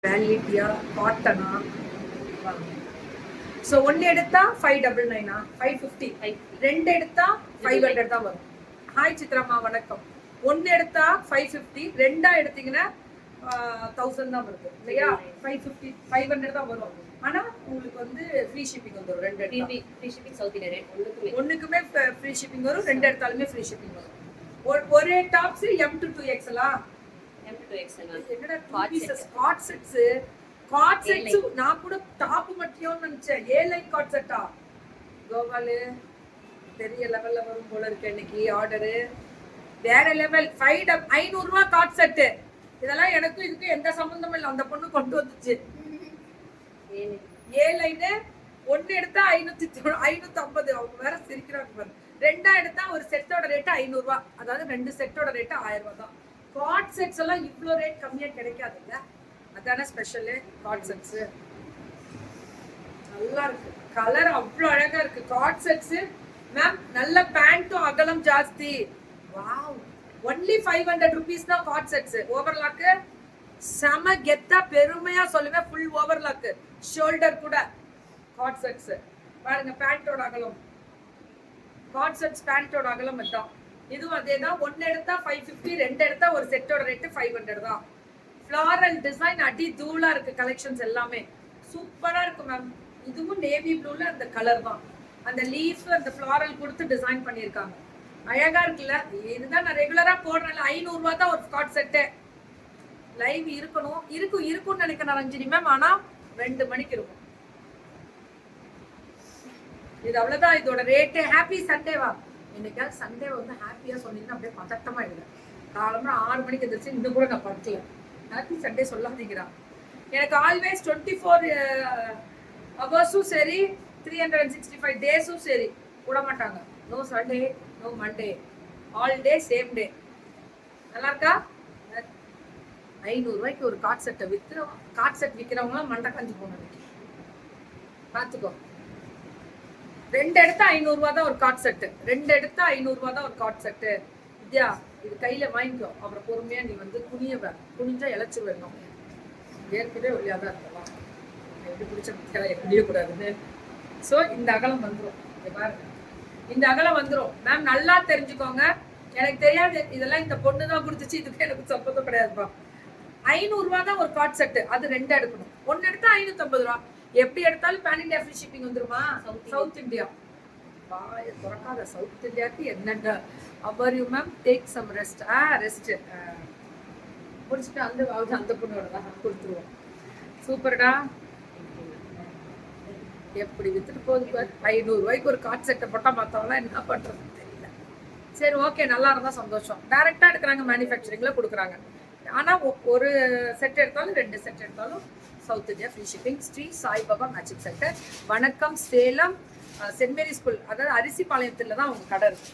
வேலிட்டியா காட்டனா. So ஒன்று எடுத்தா 599 550, ரெண்டு எடுத்தா 500 தான் வரும். ஹாய் சித்ராமா வணக்கம். ஒன்று எடுத்தா 550, ரெண்டா எடுத்தீங்கன்னா 1000 தான் வருது இல்லையா? 550 500 தான் வரும். ஆனா உங்களுக்கு வந்து ஃப்ரீ ஷிப்பிங் வந்துடும். ரெண்டு எடுத்தா free shipping south India rate. ஒண்ணுக்குமே ஃப்ரீ ஷிப்பிங் வரும், ரெண்டு எடுத்தாலுமே ஃப்ரீ ஷிப்பிங் வரும். ஒரே tops M to 2XL M to 2XL என்னடா காட் செட்ஸ் காட் செட்ஸ் நான் கூட டாப் மட்டும் நினைச்சேன். லைன் காட் செட்டா கோவாலு பெரிய லெவல்ல வரும் போல இருக்கு இன்னைக்கு ஆர்டர். வேற லெவல் 500 ரூபாய் காட் செட். இதெல்லாம் எனக்கும் இதுக்கு எந்த சம்பந்தமும் இல்லை. அந்த பொண்ணு கொண்டு வந்துச்சு. லைனு ஒன்னு எடுத்தா 550. அவங்க வேற சிரிக்கிறாங்க பாரு. ரெண்டா எடுத்தா ஒரு செட்டோட ரேட் 500 ரூபாய். அதாவது ரெண்டு செட்டோட ரேட் 1000 ரூபாய் தான். காட் செட்ஸ் எல்லாம் இவ்வளோ ரேட் கம்மியா கிடைக்காதுல்ல. அதான ஸ்பெஷல் காட் செட்ஸ். நல்லா இருக்கு, கலர் அவ்வளோ அழகா இருக்கு காட் செட்ஸ். மேம் நல்ல பேண்ட்டும் அகலம் ஜாஸ்தி. வாவ், ஒன்லி 500 rupees தான் காட் செட்ஸ். ஓவர்லாக் செம கெத்தா பெருமையா சொல்லுவேன். ஃபுல் ஓவர்லாக் ஷோல்டர் கூட காட் செட்ஸ். பாருங்க பேண்டோட அகலம், காட் செட்ஸ் பேண்டோட அகலம் தான். இதுவும் அதே தான். ஒன்னு எடுத்தா 550, ரெண்டு எடுத்தா ஒரு செட்டோட ரேட்டு 500 தான். ஃப்ளாரல் டிசைன் அடி தூளா இருக்கு. கலெக்ஷன்ஸ் எல்லாமே சூப்பரா இருக்கு மேம். இதுவும் நேவி ப்ளூல அந்த கலர் தான். அந்த லீஃப் அந்த ஃப்ளாரல் கொடுத்து டிசைன் பண்ணியிருக்காங்க. அழகா இருக்குல்ல. இதுதான் நான் ரெகுலரா போடுறேன். 500 ரூபாய் தான் ஒரு காட் செட்டு. லைவ் இருக்கும்னு நினைக்கிறேன் ரஞ்சினி மேம். ஆனா 2 மணிக்கு இருக்கும். இது அவ்வளவுதான் இதோட ரேட்டு. ஹாப்பி சண்டேவா? இன்னைக்காவது சண்டே வந்து ஹாப்பியா சொன்னீங்கன்னா அப்படியே பதட்டமா இல்லை. காலம்புற 6 மணிக்கு எதிர்த்து இன்னும் கூட நான் படுக்கல. Happy Sunday சொல்லாதீங்கிறா. எனக்கு ஆல்வேஸ் 24 ஹவர்ஸும் சரி 365 டேஸும் சரி விட மாட்டாங்க. No Sunday no Monday, all day same day. நல்லா இருக்கா? 500 ரூபாய்க்கு ஒரு காட் செட்டை விற்று காட் செட் விற்கிறவங்களாம் மண்டை காஞ்சி போகணும். பார்த்துக்கோ. ரெண்டு எடுத்தா 500 ரூபாய் தான் ஒரு காட் செட்டு. ரெண்டு எடுத்தா 500 ரூபாய் தான் ஒரு காட் செட்டு. வித்யா இது கையில வாங்கிக்கோ. அப்புறம் பொறுமையா நீ வந்து குனிஞ்சா இழைச்சு வேணும். ஏற்கனவே ஒல்லியாதான் இருக்கலாம். எப்படி பிடிச்ச முடியக்கூடாதுன்னு. ஸோ இந்த அகலம் வந்துடும். பாருங்க இந்த அகலம் வந்துடும். மேம் நல்லா தெரிஞ்சுக்கோங்க. எனக்கு தெரியாது இதெல்லாம் இந்த பொண்ணு தான் கொடுத்துச்சு. இதுக்கு எனக்கு சப்போர்ட்டும் கிடையாதுப்பா. 500 ரூபாய் தான் ஒரு காட் செட்டு. அது ரெண்டு எடுக்கணும். ஒன்னு எடுத்தா 550 ரூபாய். எப்படி எடுத்தாலும் பேன் இண்டியா ஃப்ரீ ஷிப்பிங் வந்துருமா? சவுத் இந்தியா பாய துறக்காத. சவுத் இந்தியாவுக்கு என்னென்ன அவர் you ma'am take some rest. Rest முடிச்சுட்டு அந்த பொண்ணோட தான் கொடுத்துருவோம். சூப்பர்டா. எப்படி வித்துட்டு போகுது பாரு. 500 ரூபாய்க்கு ஒரு காட் செட்டை போட்டா மற்றவங்களாம் என்ன பண்றதுன்னு தெரியல. சரி ஓகே, நல்லா இருந்தா சந்தோஷம். டைரக்டா எடுக்கிறாங்க, மேனுஃபேக்சரிங்ல கொடுக்குறாங்க. ஆனா ஒரு செட் எடுத்தாலும் 2 செட் எடுத்தாலும் South India free shipping. Sri Saibaba matching centre. வணக்கம். சேலம் சென்ட் மேரி ஸ்கூல், அதாவது அரிசி பாளையத்துல தான் அவங்க கடை இருக்கு.